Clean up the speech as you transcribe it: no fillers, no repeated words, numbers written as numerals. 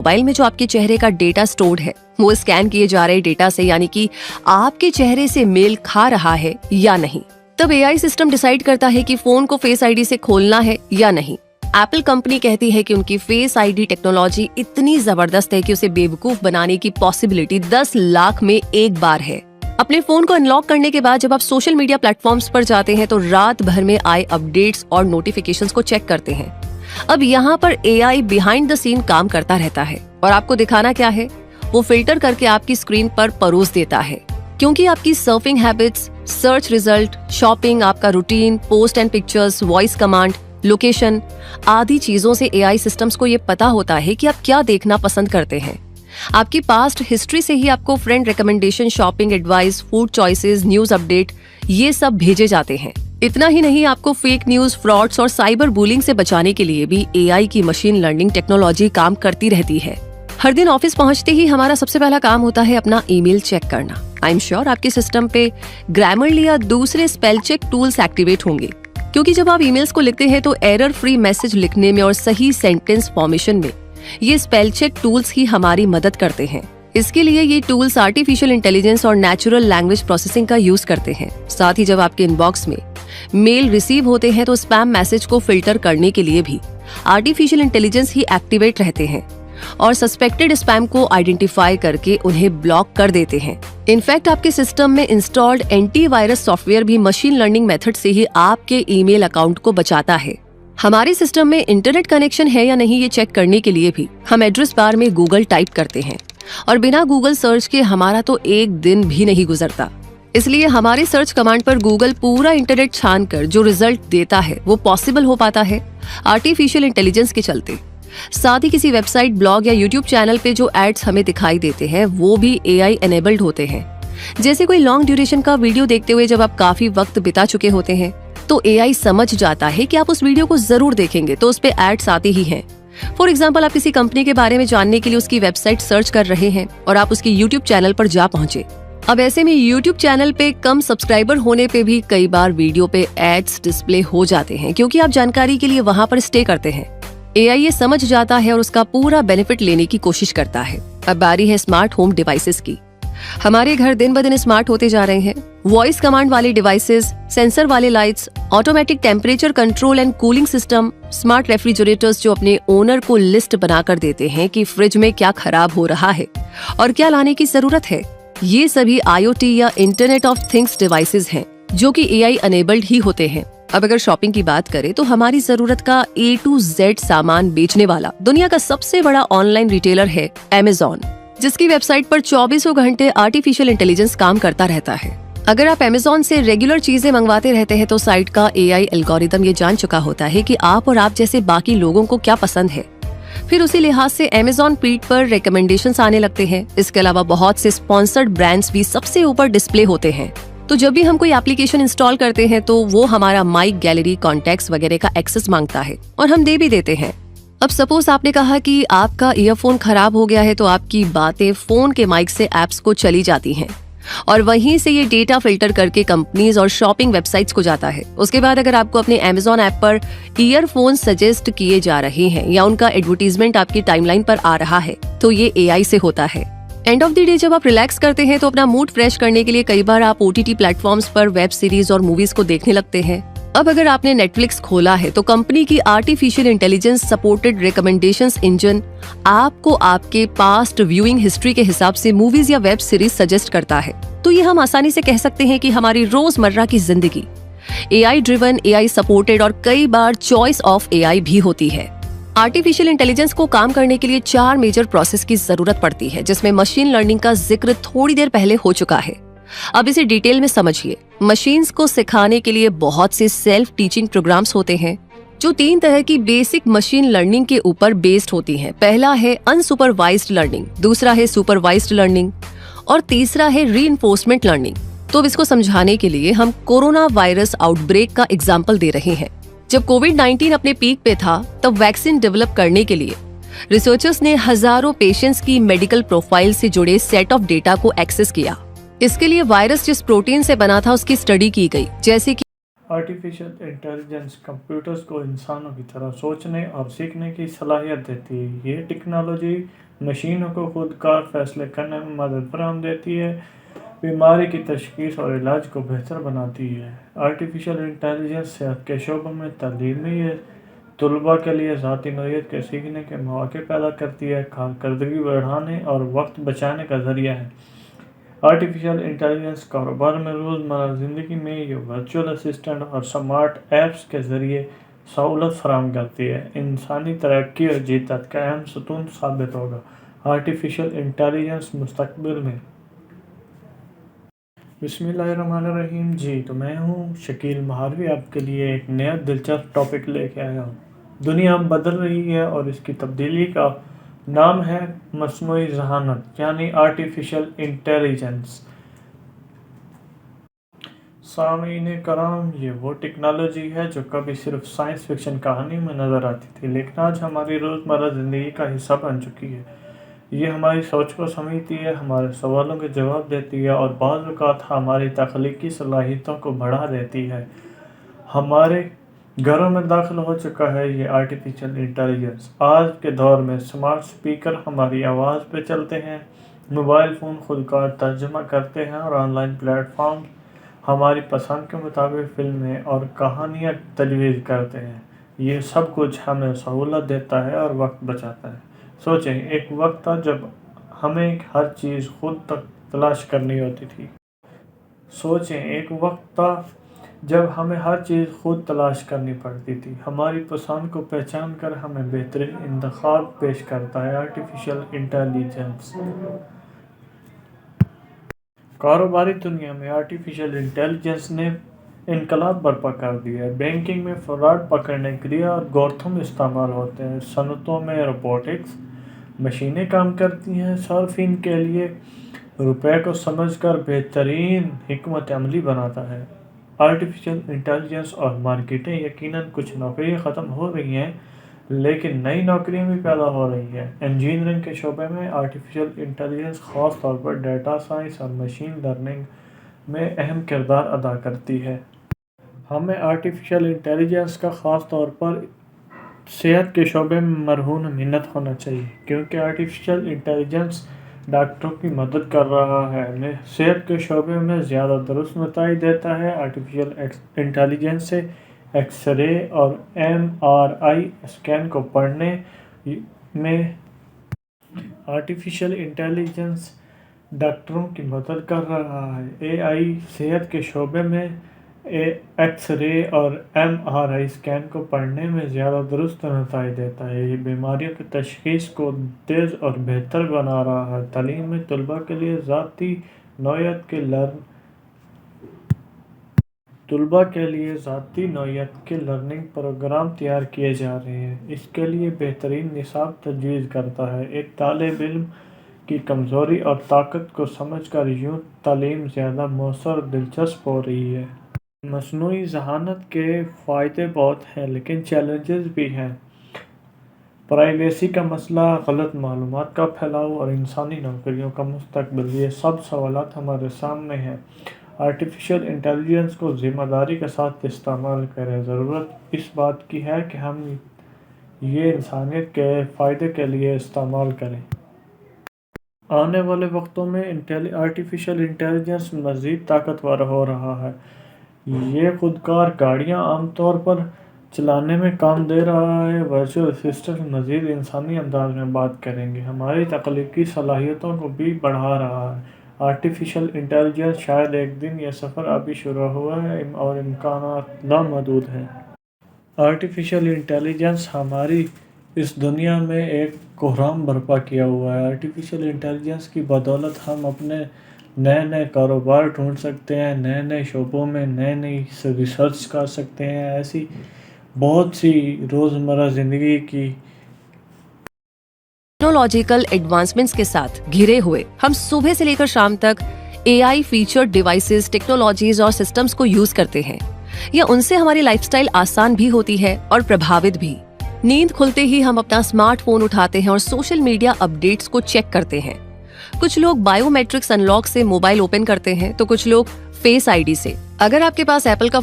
Mobile में जो आपके चेहरे का डेटा स्टोर्ड है वो स्कैन किए जा रहे डेटा से यानी कि आपके चेहरे से मेल खा रहा है या नहीं। तब एआई सिस्टम डिसाइड करता है कि फोन को फेस आईडी से खोलना है या नहीं। एप्पल कंपनी कहती है कि उनकी फेस आईडी टेक्नोलॉजी इतनी जबरदस्त है कि उसे बेवकूफ बनाने की पॉसिबिलिटी 10 लाख में एक बार है। अपने फोन को अनलॉक करने के बाद जब आप सोशल मीडिया प्लेटफॉर्म्स पर जाते हैं तो रात भर में आए अपडेट्स और नोटिफिकेशंस को चेक करते हैं। अब यहाँ पर एआई बिहाइंड द सीन काम करता रहता है और आपको दिखाना क्या है वो फिल्टर करके आपकी स्क्रीन पर परोस देता है। क्योंकि आपकी surfing habits, search result, shopping, आपका routine, post and pictures, voice command, location आदि चीजों से एआई सिस्टम्स को ये पता होता है कि आप क्या देखना पसंद करते हैं। आपकी पास्ट हिस्ट्री से ही आपको friend recommendation, shopping advice, food choices, news update ये सब भेजे जाते हैं। इतना ही नहीं, आपको फेक न्यूज, फ्रॉड्स और साइबर बुलिंग से बचाने के लिए भी एआई की मशीन लर्निंग टेक्नोलॉजी काम करती रहती है। हर दिन ऑफिस पहुंचते ही हमारा सबसे पहला काम होता है अपना ईमेल चेक करना। आई एम श्योर आपके सिस्टम पे ग्रामरली या दूसरे स्पेल चेक टूल्स एक्टिवेट होंगे, क्योंकि जब आप ईमेल्स को लिखते हैं तो एरर फ्री मैसेज लिखने में और सही सेंटेंस फॉर्मेशन में ये स्पेल चेक टूल्स ही हमारी मदद करते हैं। इसके लिए ये टूल्स आर्टिफिशियल इंटेलिजेंस और नेचुरल लैंग्वेज प्रोसेसिंग का यूज करते हैं। साथ ही जब आपके इनबॉक्स में मेल रिसीव होते हैं तो स्पैम मैसेज को फिल्टर करने के लिए भी आर्टिफिशियल इंटेलिजेंस ही एक्टिवेट रहते हैं और सस्पेक्टेड स्पैम को आइडेंटिफाई करके उन्हें ब्लॉक कर देते हैं। इनफैक्ट आपके सिस्टम में इंस्टॉल्ड एंटीवायरस सॉफ्टवेयर भी मशीन लर्निंग मेथड से ही आपके ईमेल अकाउंट को बचाता है। हमारे सिस्टम में इंटरनेट कनेक्शन है या नहीं ये चेक करने के लिए भी हम एड्रेस बार में गूगल टाइप करते हैं और बिना गूगल सर्च के हमारा तो एक दिन भी नहीं गुजरता। इसलिए हमारे सर्च कमांड पर गूगल पूरा इंटरनेट छान कर जो रिजल्ट देता है वो पॉसिबल हो पाता है आर्टिफिशियल इंटेलिजेंस के चलते। साथ ही किसी वेबसाइट, ब्लॉग या यूट्यूब चैनल पे जो एड्स हमें दिखाई देते हैं वो भी एआई एनेबल्ड होते हैं। जैसे कोई लॉन्ग ड्यूरेशन का वीडियो देखते हुए जब आप काफी वक्त बिता चुके होते हैं तो एआई समझ जाता है कि आप उस वीडियो को जरूर देखेंगे तो उस पे एड्स आते ही हैं। फॉर एग्जाम्पल, आप किसी कंपनी के बारे में जानने के लिए उसकी वेबसाइट सर्च कर रहे हैं और आप उसके यूट्यूब चैनल पर जा पहुंचे। अब ऐसे में यूट्यूब चैनल पे कम सब्सक्राइबर होने पे भी कई बार वीडियो पे एड्स डिस्प्ले हो जाते हैं, क्योंकि आप जानकारी के लिए वहां पर स्टे करते हैं। एआई ये समझ जाता है और उसका पूरा बेनिफिट लेने की कोशिश करता है। अब बारी है स्मार्ट होम डिवाइसेस की। हमारे घर दिन ब दिन स्मार्ट होते जा रहे हैं। वॉइस कमांड वाले डिवाइसेस, सेंसर वाले lights, automatic temperature control and cooling system, smart refrigerators जो अपने ओनर को लिस्ट बनाकर देते हैं कि फ्रिज में क्या खराब हो रहा है और क्या लाने की जरूरत है। ये सभी आईओटी या इंटरनेट ऑफ थिंग्स डिवाइसेस हैं जो कि एआई अनेबल्ड ही होते हैं। अब अगर शॉपिंग की बात करें तो हमारी जरूरत का A to Z सामान बेचने वाला दुनिया का सबसे बड़ा ऑनलाइन रिटेलर है Amazon, जिसकी वेबसाइट पर 24 घंटे आर्टिफिशियल इंटेलिजेंस काम करता रहता है। अगर आप Amazon से रेगुलर चीजें मंगवाते रहते हैं तो साइट का एआई एल्गोरिदम ये जान चुका होता है कि आप और आप जैसे बाकी लोगों को क्या पसंद है। फिर उसी लिहाज से Amazon फीड पर रिकमेंडेशंस आने लगते हैं। इसके अलावा बहुत से स्पॉन्सर्ड ब्रांड्स भी सबसे ऊपर डिस्प्ले होते हैं। तो जब भी हम कोई एप्लीकेशन इंस्टॉल करते हैं तो वो हमारा माइक, गैलरी, कॉन्टैक्ट्स वगैरह का एक्सेस मांगता है और हम दे भी देते हैं। अब सपोज आपने कहा कि आपका ईयरफोन खराब हो गया है तो आपकी बातें फोन के माइक से एप्स को चली जाती हैं और वहीं से ये डेटा फिल्टर करके कंपनीज और शॉपिंग वेबसाइट्स को जाता है। उसके बाद अगर आपको अपने Amazon ऐप पर ईयरफोन सजेस्ट किए जा रहे हैं या उनका एडवर्टीजमेंट आपकी टाइमलाइन पर आ रहा है तो ये एआई से होता है। एंड ऑफ द डे जब आप रिलैक्स करते हैं तो अपना मूड फ्रेश करने के लिए कई बार आप ओटीटी प्लेटफॉर्म्स पर वेब सीरीज और मूवीज को देखने लगते हैं। अब अगर आपने नेटफ्लिक्स खोला है तो कंपनी की artificial intelligence supported recommendations engine आपको आपके पास्ट व्यूइंग हिस्ट्री के हिसाब से मूवीज या वेब सीरीज सजेस्ट करता है। तो ये हम आसानी से कह सकते हैं कि हमारी रोजमर्रा की जिंदगी एआई ड्रिवन, एआई सपोर्टेड और कई बार चॉइस ऑफ एआई भी होती है। आर्टिफिशियल इंटेलिजेंस को काम करने के लिए 4 मेजर प्रोसेस की जरूरत पड़ती है, जिसमें मशीन लर्निंग का जिक्र थोड़ी देर पहले हो चुका है। अब इसे डिटेल में समझिए। मशीन्स को सिखाने के लिए बहुत से सेल्फ टीचिंग प्रोग्राम्स होते हैं जो 3 तरह की बेसिक मशीन लर्निंग के ऊपर बेस्ड होती हैं। पहला है अनसुपरवाइज्ड लर्निंग, दूसरा है सुपरवाइज्ड लर्निंग और तीसरा है रीइंफोर्समेंट लर्निंग। तो अब इसको समझाने के लिए हम कोरोना वायरस आउटब्रेक का एग्जाम्पल दे रहे हैं। जब कोविड-19 अपने पीक पे था तब वैक्सीन डेवलप करने के लिए रिसर्चर्स ने हजारों पेशेंट्स की मेडिकल प्रोफाइल से जुड़े सेट ऑफ डेटा को एक्सेस किया। इसके लिए वायरस जिस प्रोटीन से बना था उसकी स्टडी की गई, जैसे कि आर्टिफिशियल इंटेलिजेंस कंप्यूटर्स को इंसानों की तरह सोचने और सीखने की सलाहियत देती है। ये टेक्नोलॉजी मशीनों को खुदकार फैसले करने में मदद फराहम देती है, बीमारी की तशखीस और इलाज को बेहतर बनाती है। आर्टिफिशियल इंटेलिजेंस सेहत के शोबों में तालीमी तलबा के लिए ज़ाती नौइयत के सीखने के मौके पैदा करती है, कारकर्दगी बढ़ाने और वक्त बचाने का ज़रिया है। आर्टिफिशियल इंटेलिजेंस कारोबार में रोज़मर्रा ज़िंदगी में ये वर्चुअल असिस्टेंट और स्मार्ट ऐप्स के ज़रिए सहूलत फराहम करती है, इंसानी तरक्की और जीतात का अहम सतून साबित होगा। आर्टिफिशियल इंटेलिजेंस मुस्तकबिल में। बिस्मिल्लाहिर्रहमानिर्रहीम जी, तो मैं हूँ शकील महारवी, आपके लिए एक नया दिलचस्प टॉपिक लेके आया हूँ। दुनिया अब बदल रही है और इसकी तब्दीली का नाम है मस्नूई ज़हानत यानी आर्टिफिशियल इंटेलिजेंस। सामीने कराम, ये वो टेक्नोलॉजी है जो कभी सिर्फ साइंस फिक्शन कहानी में नज़र आती थी, लेकिन आज हमारी रोज़मर्रा ज़िंदगी का हिस्सा बन चुकी है। ये हमारी सोच को समझती है, हमारे सवालों के जवाब देती है और बाज़ औक़ात हमारी तख्लीकी सलाहियतों को बढ़ा देती है। हमारे घरों में दाखिल हो चुका है ये आर्टिफिशियल इंटेलिजेंस। आज के दौर में स्मार्ट स्पीकर हमारी आवाज़ पे चलते हैं, मोबाइल फ़ोन खुदकार तर्जुमा करते हैं और ऑनलाइन प्लेटफॉर्म हमारी पसंद के मुताबिक फ़िल्में और कहानियाँ तजवीज़ करते हैं। ये सब कुछ हमें सहूलत देता है और वक्त बचाता है। सोचें, एक वक्त था जब हमें हर चीज़ खुद तक तलाश करनी होती थी। पड़ती थी। हमारी पसंद को पहचान कर हमें बेहतरीन इंतखाब पेश करता है आर्टिफिशियल इंटेलिजेंस। कारोबारी दुनिया में आर्टिफिशियल इंटेलिजेंस ने इनकलाब बर्पा कर दिया है। बैंकिंग में फ्रॉड पकड़ने के लिए एल्गोरिथम इस्तेमाल होते हैं। सनतों में रोबोटिक्स मशीनें काम करती हैं। सार्फिन के लिए रुपए को समझकर बेहतरीन हिकमत अमली बनाता है। आर्टिफिशियल इंटेलिजेंस और मार्केटें, यकीनन कुछ नौकरियां ख़त्म हो रही हैं, लेकिन नई नौकरियां भी पैदा हो रही हैं। इंजीनियरिंग के शोबे में आर्टिफिशियल इंटेलिजेंस ख़ास तौर पर डेटा साइंस और मशीन लर्निंग में अहम किरदार अदा करती है। हमें आर्टिफिशियल इंटेलिजेंस का ख़ास तौर पर सेहत के शोबे में मरहून मिन्नत होना चाहिए, क्योंकि आर्टिफिशियल इंटेलिजेंस डॉक्टरों की मदद कर रहा है, सेहत के शोबे में ज़्यादा दुरुस्त नतीजे देता है। आर्टिफिशियल इंटेलिजेंस से एक्सरे और MRI स्कैन को पढ़ने में आर्टिफिशियल इंटेलिजेंस डॉक्टरों की मदद कर रहा है। AI सेहत के शोबे में एक्सरे और MRI स्कैन को पढ़ने में ज़्यादा दुरुस्त नतीजे देता है। ये बीमारियों की तशख़ीस को तेज़ और बेहतर बना रहा है। तालीम में तलबा के लिए ज़ाती नौइयत के लर्निंग प्रोग्राम तैयार किए जा रहे हैं। इसके लिए बेहतरीन निसाब तजवीज़ करता है। एक तालिब इल्म की कमज़ोरी और ताकत को समझकर यूँ तालीम ज़्यादा मौसर और दिलचस्प हो रही है। मस्नूई ज़हानत के फ़ायदे बहुत हैं, लेकिन चैलेंजेस भी हैं। प्राइवेसी का मसला, गलत मालूमात का फैलाव और इंसानी नौकरियों का मुस्तकबिल, ये सब सवालात हमारे सामने हैं। आर्टिफिशियल इंटेलिजेंस को ज़िम्मेदारी के साथ इस्तेमाल करें। ज़रूरत इस बात की है कि हम ये इंसानियत के फ़ायदे के लिए इस्तेमाल करें। आने वाले वक्तों में आर्टिफिशियल इंटेलिजेंस मज़ीद ताकतवर हो रहा है। ये खुदकार गाड़ियाँ आमतौर पर चलाने में काम दे रहा है। वर्चुअल असिस्टेंट मज़ीद इंसानी अंदाज में बात करेंगे, हमारी तख्लीकी सलाहियतों को भी बढ़ा रहा है। आर्टिफिशियल इंटेलिजेंस शायद एक दिन यह सफ़र अभी शुरू हुआ है और इम्कानात लामहदूद हैं। आर्टिफिशियल इंटेलिजेंस हमारी इस दुनिया में एक कोहराम बर्पा किया हुआ है। आर्टिफिशियल इंटेलिजेंस की बदौलत हम अपने नए कारोबार ढूंढ सकते हैं, नए शोबों में नई रिसर्च कर सकते हैं। ऐसी बहुत सी रोज़मर्रा ज़िंदगी की टेक्नोलॉजिकल एडवांसमेंट्स के साथ घिरे हुए हम सुबह से लेकर शाम तक AI फीचर्ड डिवाइसेस, टेक्नोलॉजीज और सिस्टम्स को यूज करते हैं। या उनसे हमारी लाइफस्टाइल आसान भी होती है और प्रभावित भी। नींद खुलते ही हम अपना स्मार्टफोन उठाते हैं और सोशल मीडिया अपडेट्स को चेक करते हैं। कुछ लोग बायोमेट्रिक्स अनलॉक से मोबाइल ओपन करते हैं, तो कुछ लोग फेस ID से। अगर आपके पास एप्पल का